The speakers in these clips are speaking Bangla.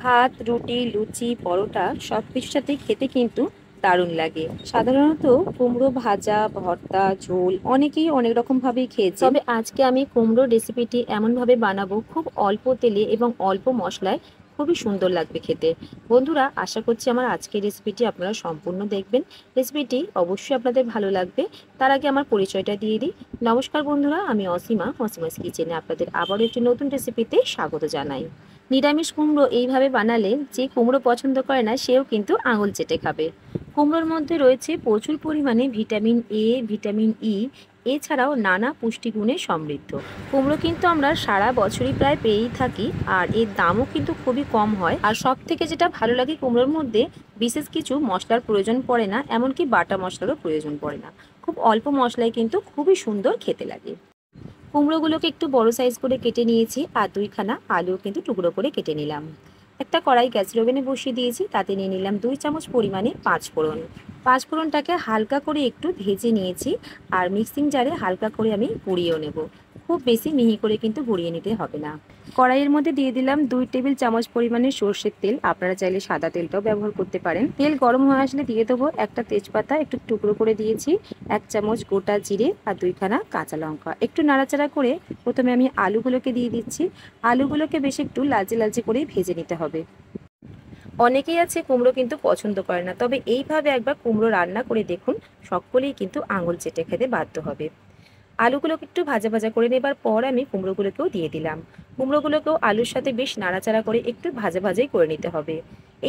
ভাত, রুটি, লুচি, পরোটা সবকিছুর সাথে খেতে কিন্তু দারুণ লাগে। সাধারণত কুমড়ো ভাজা, ভর্তা, ঝোল অনেকেই অনেক রকম ভাবেই খেয়েছেন, তবে আজকে আমি কুমড়ো রেসিপিটি এমনভাবে বানাবো খুব অল্প তেলে এবং অল্প মশলায়, খুবই সুন্দর লাগবে খেতে। বন্ধুরা, আশা করছি আমার আজকের রেসিপিটি আপনারা সম্পূর্ণ দেখবেন। রেসিপিটি অবশ্যই আপনাদের ভালো লাগবে। তার আগে আমার পরিচয়টা দিয়ে দিই। নমস্কার বন্ধুরা, আমি অসীমাস কিচেনে আপনাদের আবারও একটি নতুন রেসিপিতে স্বাগত জানাই। নিরামিষ কুমড়ো এইভাবে বানালে যে কুমড়ো পছন্দ করে না সেও কিন্তু আঙুল চেটে খাবে। কুমড়োর মধ্যে রয়েছে প্রচুর পরিমাণে ভিটামিন এ, ভিটামিন ই, এছাড়াও নানা পুষ্টিগুণে সমৃদ্ধ। কুমড়ো কিন্তু আমরা সারা বছরই প্রায় পেয়েই থাকি, আর এর দামও কিন্তু খুবই কম হয়। আর সব থেকে যেটা ভালো লাগে, কুমড়োর মধ্যে বিশেষ কিছু মশলার প্রয়োজন পড়ে না, এমনকি বাটা মশলারও প্রয়োজন পড়ে না। খুব অল্প মশলায় কিন্তু খুবই সুন্দর খেতে লাগে। কুমড়োগুলোকে একটু বড় সাইজ করে কেটে নিয়েছি, আর দুইখানা আলু কিন্তু টুকরো করে কেটে নিলাম। একটা কড়াই গ্যাসের ওভেনে বসিয়ে দিয়েছি, তাতে নিয়ে নিলাম 2 চামচ পরিমাণে পাঁচফোড়ন। পাঁচফোড়নটাকে হালকা করে একটু ভেজে নিয়েছি, আর মিক্সিং জারে হালকা করে আমি গুঁড়িয়েও নেব। খুব বেশি মিহি করে কিন্তু গুঁড়িয়ে নিতে হবে না। কড়াইয়ের মধ্যে দিয়ে দিলাম 2 টেবিল চামচ পরিমাণে সর্ষের তেল। আপনারা চাইলে সাদা তেলটাও ব্যবহার করতে পারেন। তেল গরম হয়ে আসলে দিয়ে দেবো একটা তেজপাতা একটু টুকরো করে দিয়েছি, 1 চামচ গোটা জিরে, আর 2খানা কাঁচা লঙ্কা। একটু নাড়াচাড়া করে প্রথমে আমি আলুগুলোকে দিয়ে দিচ্ছি। আলুগুলোকে বেশ একটু লালচে লালচে করে ভেজে নিতে হবে। অনেকেই আছে কুমড়ো কিন্তু পছন্দ করে না, তবে এইভাবে একবার কুমড়ো রান্না করে দেখুন, সকলেই কিন্তু আঙুল চেটে খেতে বাধ্য হবে। আলুগুলোকে একটু ভাজা ভাজা করে নেবার পর আমি কুমড়োগুলোকেও দিয়ে দিলাম। কুমড়োগুলোকেও আলুর সাথে বেশ নাড়াচাড়া করে একটু ভাজা ভাজাই করে নিতে হবে।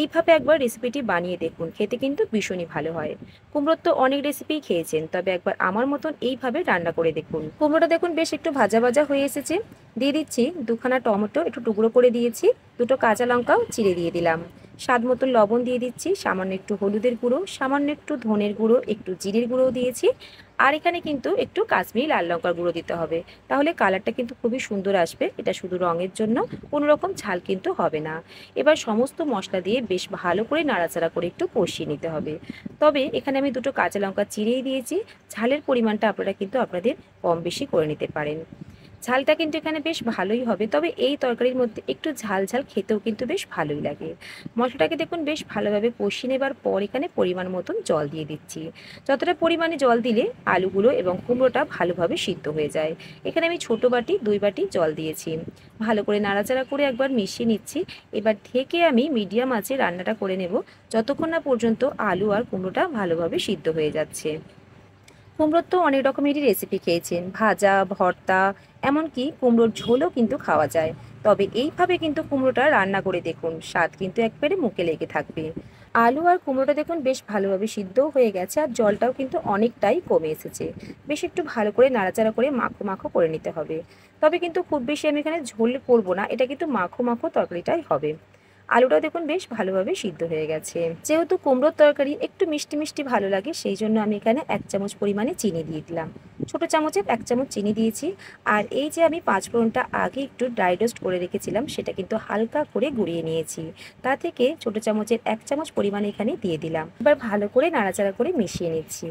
এইভাবে একবার রেসিপিটি বানিয়ে দেখুন, খেতে কিন্তু ভীষণই ভালো হয়। কুমড়োর তো অনেক রেসিপি খেয়েছেন, তবে একবার আমার মতন এইভাবে রান্না করে দেখুন। কুমড়োটা দেখুন বেশ একটু ভাজা ভাজা হয়ে এসেছে। দিয়ে দিচ্ছি 2খানা টমেটো একটু টুকরো করে দিয়েছি, 2টো কাঁচা লঙ্কাও চিড়ে দিয়ে দিলাম। স্বাদ মতন লবণ দিয়ে দিচ্ছি, সামান্য একটু হলুদের গুঁড়ো, সামান্য একটু ধনের গুঁড়ো, একটু জিরের গুঁড়োও দিয়েছি। আর এখানে কিন্তু একটু কাশ্মীরি লাল লঙ্কার গুঁড়ো দিতে হবে, তাহলে কালারটা কিন্তু খুবই সুন্দর আসবে। এটা শুধু রঙের জন্য, কোনো রকম ঝাল কিন্তু হবে না। এবার সমস্ত মশলা দিয়ে বেশ ভালো করে নাড়াচাড়া করে একটু কষিয়ে নিতে হবে। তবে এখানে আমি 2টো কাঁচা লঙ্কা চিড়েই দিয়েছি। ঝালের পরিমাণটা আপনারা কিন্তু আপনাদের কম বেশি করে নিতে পারেন। ঝালটা কিন্তু এখানে বেশ ভালোই হবে, তবে এই তরকারির মধ্যে একটু ঝাল ঝাল খেতেও কিন্তু বেশ ভালোই লাগে। মশলাটাকে দেখুন বেশ ভালোভাবে কষিয়ে নেবার পর এখানে পরিমাণ মতন জল দিয়ে দিচ্ছি। যতটা পরিমাণে জল দিলে আলুগুলো এবং কুমড়োটা ভালোভাবে সিদ্ধ হয়ে যায়। এখানে আমি ছোট বাটি 2 বাটি জল দিয়েছি। ভালো করে নাড়াচাড়া করে একবার মিশিয়ে নিচ্ছি। এবার ঢেকে আমি মিডিয়াম আঁচে রান্নাটা করে নেব, যতক্ষণ না পর্যন্ত আলু আর কুমড়োটা ভালোভাবে সিদ্ধ হয়ে যাচ্ছে। কুমড়োর তো অনেক রকমেরই রেসিপি খেয়েছেন, ভাজা, ভর্তা, এমনকি কুমড়োর ঝোলও কিন্তু খাওয়া যায়। তবে এইভাবে কিন্তু কুমড়োটা রান্না করে দেখুন, স্বাদ কিন্তু একবারে মুখে লেগে থাকবে। আলু আর কুমড়োটা দেখুন বেশ ভালোভাবে সিদ্ধও হয়ে গেছে, আর জলটাও কিন্তু অনেকটাই কমে এসেছে। বেশ একটু ভালো করে নাড়াচাড়া করে মাখো মাখো করে নিতে হবে। তবে কিন্তু খুব বেশি আমি এখানে ঝোল করব না, এটা কিন্তু মাখো মাখো তরকারিটাই হবে। আলুটা দেখুন বেশ ভালোভাবে সিদ্ধ হয়ে গেছে। যেহেতু কুমড়োর তরকারি একটু মিষ্টি মিষ্টি ভালো লাগে, সেই জন্য আমি এখানে 1 চামচ পরিমাণে চিনি দিয়ে দিলাম। ছোট চামচের 1 চামচ চিনি দিয়েছি। আর এই যে আমি পাঁচফোড়নটা আগে একটু ড্রাই রোস্ট করে রেখেছিলাম, সেটা কিন্তু হালকা করে গুঁড়িয়ে নিয়েছি। তা থেকে ছোট চামচের 1 চামচ পরিমাণে এখানে দিয়ে দিলাম। এবার ভালো করে নাড়াচাড়া করে মিশিয়ে নিচ্ছি।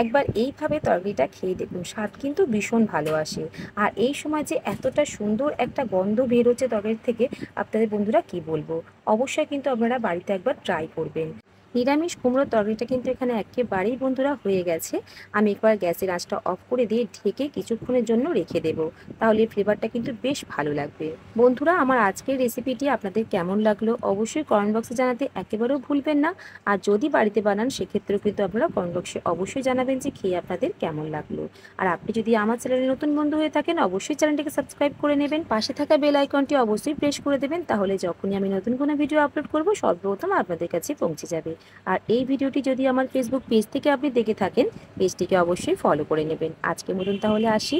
একবার এইভাবে তরকারিটা খেয়ে দেখুন, স্বাদ কিন্তু ভীষণ ভালো আসে। আর এই সময় যে এতটা সুন্দর একটা গন্ধ বের হচ্ছে তরকারি থেকে, আপনাদের বন্ধুরা কি বলবো। অবশ্যই কিন্তু আপনারা বাড়িতে একবার ট্রাই করবেন। নিরামিষ কুমড়োর তরকারিটা কিন্তু এখানে একেবারেই বন্ধুরা হয়ে গেছে। আমি একবার গ্যাসের আঁচটা অফ করে দিয়ে ঢেকে কিছুক্ষণের জন্য রেখে দেব, তাহলে ফ্লেভারটা কিন্তু বেশ ভালো লাগবে। বন্ধুরা, আমার আজকের রেসিপিটি আপনাদের কেমন লাগলো অবশ্যই কমেন্ট বক্সে জানাতে একেবারেও ভুলবেন না। আর যদি বাড়িতে বানান সেক্ষেত্রেও কিন্তু আপনারা কমেন্ট বক্সে অবশ্যই জানাবেন যে খেয়ে আপনাদের কেমন লাগলো। আর আপনি যদি আমার চ্যানেলে নতুন বন্ধু হয়ে থাকেন, অবশ্যই চ্যানেলটিকে সাবস্ক্রাইব করে নেবেন। পাশে থাকা বেল আইকনটি অবশ্যই প্রেস করে দেবেন, তাহলে যখনই আমি নতুন কোনো ভিডিও আপলোড করব সর্বপ্রথম আপনাদের কাছে পৌঁছে যাবে। আর এই ভিডিওটি যদি আমার ফেসবুক পেজ থেকে আপনি দেখে থাকেন, পেজটিকে অবশ্যই ফলো করে নেবেন। আজকের মতন তাহলে আসি।